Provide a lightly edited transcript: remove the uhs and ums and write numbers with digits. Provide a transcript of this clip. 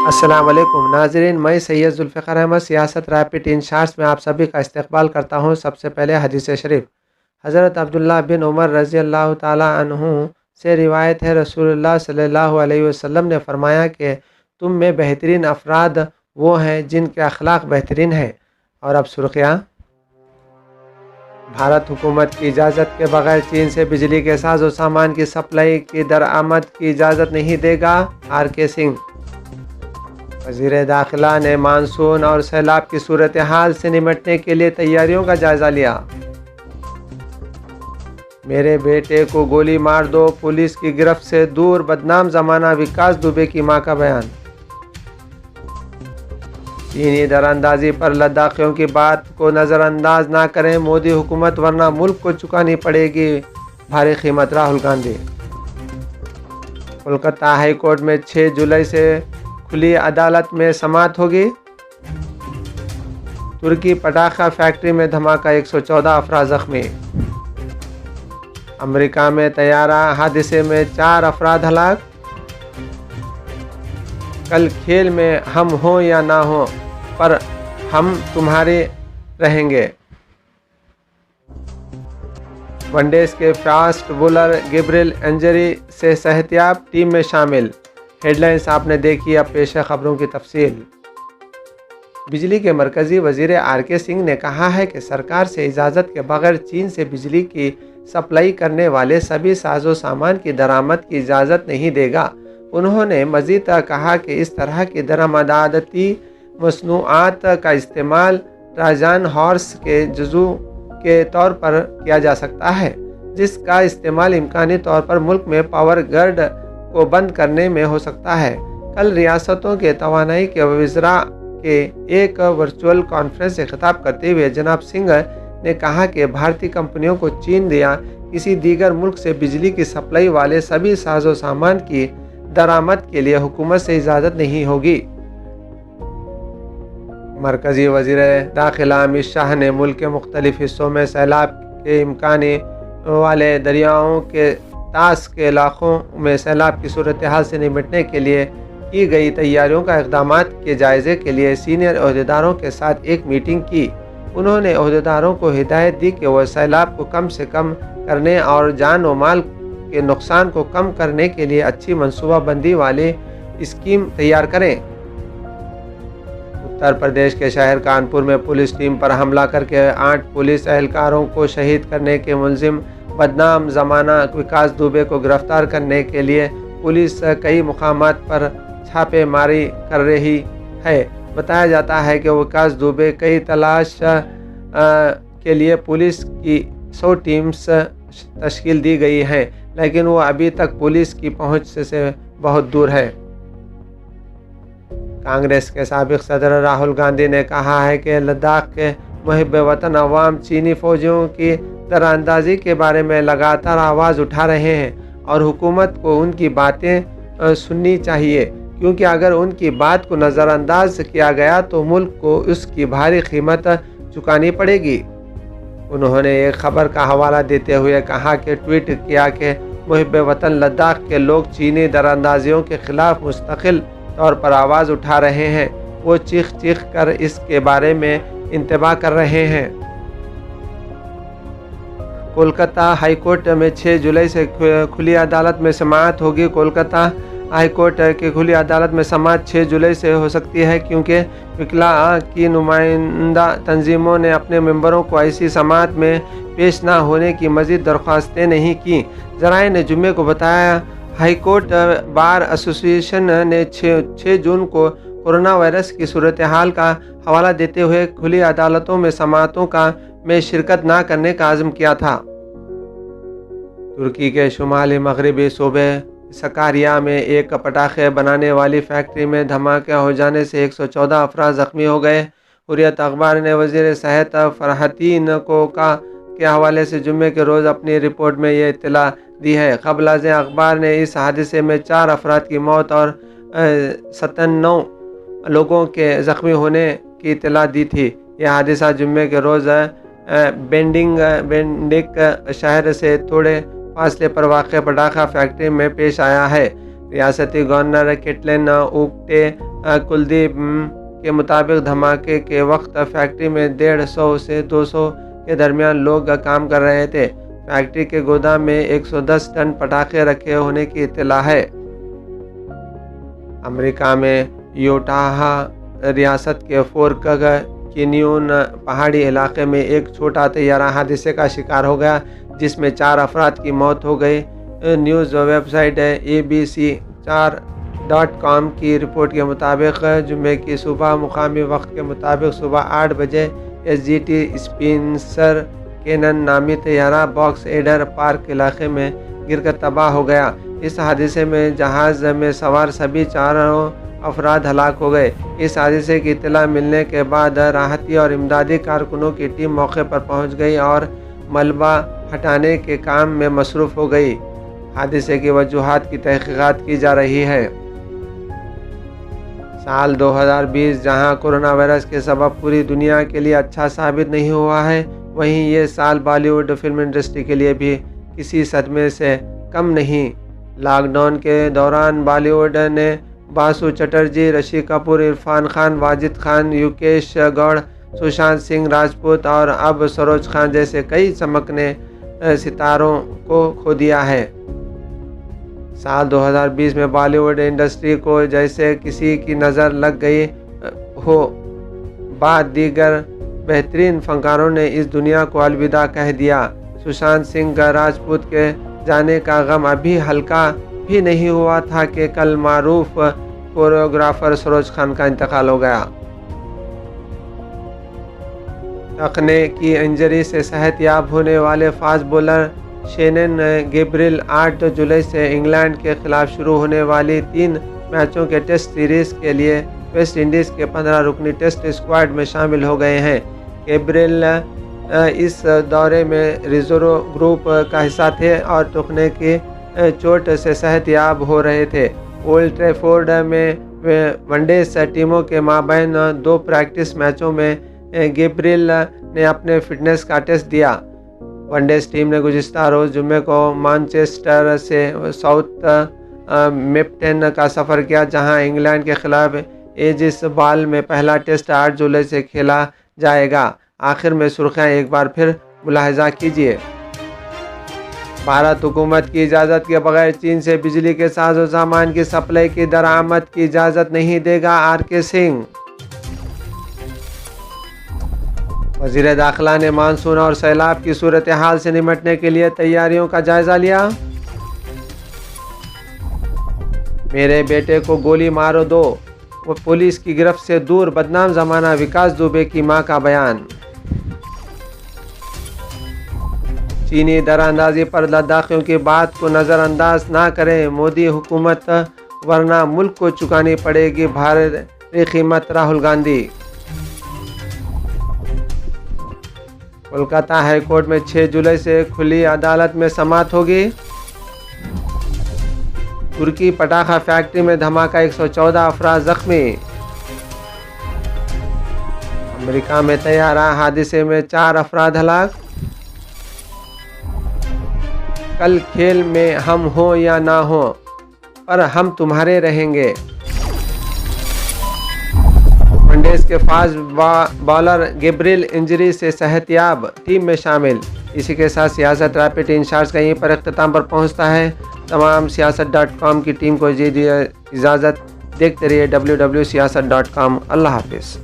السلام علیکم ناظرین، میں سید ذوالفقار احمد سیاست ریپڈ ان شارٹس میں آپ سبھی کا استقبال کرتا ہوں۔ سب سے پہلے حدیث شریف حضرت عبداللہ بن عمر رضی اللہ تعالی عنہ سے روایت ہے، رسول اللہ صلی اللہ علیہ وسلم نے فرمایا کہ تم میں بہترین افراد وہ ہیں جن کے اخلاق بہترین ہیں۔ اور اب سرخیاں۔ بھارت حکومت کی اجازت کے بغیر چین سے بجلی کے ساز و سامان کی سپلائی کی درآمد کی اجازت نہیں دے گا، آر کے سنگھ۔ وزیر داخلہ نے مانسون اور سیلاب کی صورتحال سے نمٹنے کے لیے تیاریوں کا جائزہ لیا۔ میرے بیٹے کو گولی مار دو، پولیس کی گرفت سے دور بدنام زمانہ وکاس دوبے کی ماں کا بیان۔ چینی دراندازی پر لداخیوں کی بات کو نظر انداز نہ کریں مودی حکومت، ورنہ ملک کو چکانی پڑے گی بھاری قیمت، راہل گاندھی۔ کولکتہ ہائی کورٹ میں 6 جولائی سے کھلی عدالت میں سماعت ہوگی۔ ترکی پٹاخہ فیکٹری میں دھماکہ، 114 افراد زخمی۔ امریکہ میں طیارہ حادثے میں 4 افراد ہلاک۔ کل کھیل میں ہم ہوں یا نہ ہوں پر ہم تمہارے رہیں گے۔ ون ڈیز کے فاسٹ بولر گیبریل انجری سے صحتیاب، ٹیم میں شامل۔ ہیڈ لائنز آپ نے دیکھی، اب پیش ہے خبروں کی تفصیل۔ بجلی کے مرکزی وزیر آر کے سنگھ نے کہا ہے کہ سرکار سے اجازت کے بغیر چین سے بجلی کی سپلائی کرنے والے سبھی ساز و سامان کی درآمد کی اجازت نہیں دے گا۔ انہوں نے مزید کہا کہ اس طرح کی درآمداتی مصنوعات کا استعمال ٹراجن ہارس کے جزو کے طور پر کیا جا سکتا ہے، جس کا استعمال امکانی طور پر ملک میں پاور گرڈ کو بند کرنے میں ہو سکتا ہے۔ کل ریاستوں کے توانائی کے وزراء کے ایک ورچوئل کانفرنس سے خطاب کرتے ہوئے جناب سنگھ نے کہا کہ بھارتی کمپنیوں کو چین یا کسی دیگر ملک سے بجلی کی سپلائی والے سبھی ساز و سامان کی درآمد کے لیے حکومت سے اجازت نہیں ہوگی۔ مرکزی وزیر داخلہ امت شاہ نے ملک کے مختلف حصوں میں سیلاب کے امکانی والے دریاؤں کے طاس کے علاقوں میں سیلاب کی صورتحال سے نمٹنے کے لیے کی گئی تیاریوں کا اقدامات کے جائزے کے لیے سینئر عہدیداروں کے ساتھ ایک میٹنگ کی۔ انہوں نے عہدیداروں کو ہدایت دی کہ وہ سیلاب کو کم سے کم کرنے اور جان و مال کے نقصان کو کم کرنے کے لیے اچھی منصوبہ بندی والی اسکیم تیار کریں۔ اتر پردیش کے شہر کانپور میں پولیس ٹیم پر حملہ کر کے 8 پولیس اہلکاروں کو شہید کرنے کے ملزم بدنام زمانہ وکاس دوبے کو گرفتار کرنے کے لیے پولیس کئی مقامات پر چھاپے ماری کر رہی ہے۔ بتایا جاتا ہے کہ وکاس دوبے کئی تلاش کے لیے پولیس کی 100 ٹیمز تشکیل دی گئی ہیں، لیکن وہ ابھی تک پولیس کی پہنچ سے بہت دور ہے۔ کانگریس کے سابق صدر راہل گاندھی نے کہا ہے کہ لداخ کے محب وطن عوام چینی فوجیوں کی دراندازی کے بارے میں لگاتار آواز اٹھا رہے ہیں اور حکومت کو ان کی باتیں سننی چاہیے، کیونکہ اگر ان کی بات کو نظر انداز کیا گیا تو ملک کو اس کی بھاری قیمت چکانی پڑے گی۔ انہوں نے ایک خبر کا حوالہ دیتے ہوئے کہا کہ ٹویٹ کیا کہ محب وطن لداخ کے لوگ چینی دراندازیوں کے خلاف مستقل طور پر آواز اٹھا رہے ہیں، وہ چیخ چیخ کر اس کے بارے میں انتباہ کر رہے ہیں۔ کولکتہ ہائی کورٹ میں 6 جولائی سے کھلی عدالت میں سماعت ہوگی۔ کولکتہ ہائی کورٹ کی کھلی عدالت میں سماعت 6 جولائی سے ہو سکتی ہے، کیونکہ وکلاء کی نمائندہ تنظیموں نے اپنے ممبروں کو ایسی سماعت میں پیش نہ ہونے کی مزید درخواستیں نہیں کیں۔ ذرائع نے جمعے کو بتایا ہائی کورٹ بار ایسوسی ایشن نے 6 جون کو کورونا وائرس کی صورتحال کا حوالہ دیتے ہوئے کھلی عدالتوں میں سماعتوں میں شرکت نہ کرنے کا عزم کیا تھا۔ ترکی کے شمالی مغربی صوبے سکاریا میں ایک پٹاخے بنانے والی فیکٹری میں دھماکہ ہو جانے سے 114 افراد زخمی ہو گئے۔ حریت اخبار نے وزیر صحت فرحتین کوکا کے حوالے سے جمعے کے روز اپنی رپورٹ میں یہ اطلاع دی ہے۔ قبل ازیں اخبار نے اس حادثے میں 4 افراد کی موت اور 97 لوگوں کے زخمی ہونے کی اطلاع دی تھی۔ یہ حادثہ جمعے کے روز بینڈک شہر سے تھوڑے فاصلے پر واقع پٹاخہ فیکٹری میں پیش آیا ہے۔ ریاستی گورنر کیٹلن اوکٹے کلدیپ کے مطابق دھماکے کے وقت فیکٹری میں 150 سے 200 کے درمیان لوگ کام کر رہے تھے۔ فیکٹری کے گودام میں 110 ٹن پٹاخے رکھے ہونے کی اطلاع ہے۔ امریکہ میں یوٹاہ ریاست کے فورک کینیون پہاڑی علاقے میں ایک چھوٹا طیارہ حادثے کا شکار ہو گیا جس میں 4 افراد کی موت ہو گئی۔ نیوز ویب سائٹ ABC4.com کی رپورٹ کے مطابق جمعے کی صبح مقامی وقت کے مطابق صبح 8 بجے SGT اسپینسر کینن نامی طیارہ باکس ایڈر پارک علاقے میں گر کر تباہ ہو گیا۔ اس حادثے میں جہاز میں سوار سبھی 4 افراد ہلاک ہو گئے۔ اس حادثے کی اطلاع ملنے کے بعد راحتی اور امدادی کارکنوں کی ٹیم موقع پر پہنچ گئی اور ملبہ ہٹانے کے کام میں مصروف ہو گئی۔ حادثے کی وجوہات کی تحقیقات کی جا رہی ہے۔ سال 2020 جہاں کورونا وائرس کے سبب پوری دنیا کے لیے اچھا ثابت نہیں ہوا ہے، وہیں یہ سال بالی ووڈ فلم انڈسٹری کے لیے بھی کسی صدمے سے کم نہیں۔ لاک ڈاؤن کے دوران بالی ووڈ نے باسو چٹرجی، رشی کپور، عرفان خان، واجد خان، یوکیش گوڑ، سشانت سنگھ راجپوت اور اب سروج خان جیسے کئی چمکنے ستاروں کو کھو دیا ہے۔ سال 2020 میں بالی ووڈ انڈسٹری کو جیسے کسی کی نظر لگ گئی ہو۔ بعد دیگر بہترین فنکاروں نے اس دنیا کو الوداع کہہ دیا۔ سشانت سنگھ راجپوت کے جانے کا غم ابھی ہلکا بھی نہیں ہوا تھا کہ کل معروف کوریوگرافر سروج خان کا انتقال ہو گیا۔ ٹخنے کی انجری سے صحت یاب ہونے والے فاسٹ بولر شینن گیبریل 8 جولائی سے انگلینڈ کے خلاف شروع ہونے والی 3 میچوں کے ٹیسٹ سیریز کے لیے ویسٹ انڈیز کے 15 رکنی ٹیسٹ اسکواڈ میں شامل ہو گئے ہیں۔ گیبریل اس دورے میں ریزرو گروپ کا حصہ تھے اور ٹخنے کی چوٹ سے صحت یاب ہو رہے تھے۔ اولڈ ٹریفورڈ میں ون ڈیز ٹیموں کے مابین 2 پریکٹس میچوں میں گیبریل نے اپنے فٹنس کا ٹیسٹ دیا۔ ون ڈیز ٹیم نے گزشتہ روز جمعے کو مانچسٹر سے ساؤتھ میپٹن کا سفر کیا جہاں انگلینڈ کے خلاف ایجس بال میں پہلا ٹیسٹ 8 جولائی سے کھیلا جائے گا۔ آخر میں سرخیاں ایک بار پھر ملاحظہ کیجیے۔ بھارت حکومت کی اجازت کے بغیر چین سے بجلی کے ساز و سامان کی سپلائی کی درآمد کی اجازت نہیں دے گا RK سنگھ۔ وزیر داخلہ نے مانسون اور سیلاب کی صورتحال سے نمٹنے کے لیے تیاریوں کا جائزہ لیا۔ میرے بیٹے کو گولی مارو دو، وہ پولیس کی گرفت سے دور، بدنام زمانہ وکاس دوبے کی ماں کا بیان۔ چینی دراندازی پر لداخیوں کی بات کو نظر انداز نہ کریں، مودی حکومت ورنہ ملک کو چکانی پڑے گی بھاری قیمت، راہل گاندھی۔ کولکاتہ ہائی کورٹ میں 6 جولائی سے کھلی عدالت میں سماعت ہوگی۔ ترکی پٹاخہ فیکٹری میں دھماکہ، 114 افراد زخمی۔ امریکہ میں طیارہ حادثے میں 4 افراد ہلاک۔ کل کھیل میں ہم ہوں یا نہ ہوں پر ہم تمہارے رہیں گے۔ ون ڈیز کے فاسٹ بالر گیبریل انجری سے صحت یاب، ٹیم میں شامل۔ اسی کے ساتھ سیاست ریپڈ انشارٹس کا یہیں پر اختتام پر پہنچتا ہے۔ تمام سیاست.com کی ٹیم کو اجازت، دیکھتے رہیے www.siasat.com۔ اللہ حافظ۔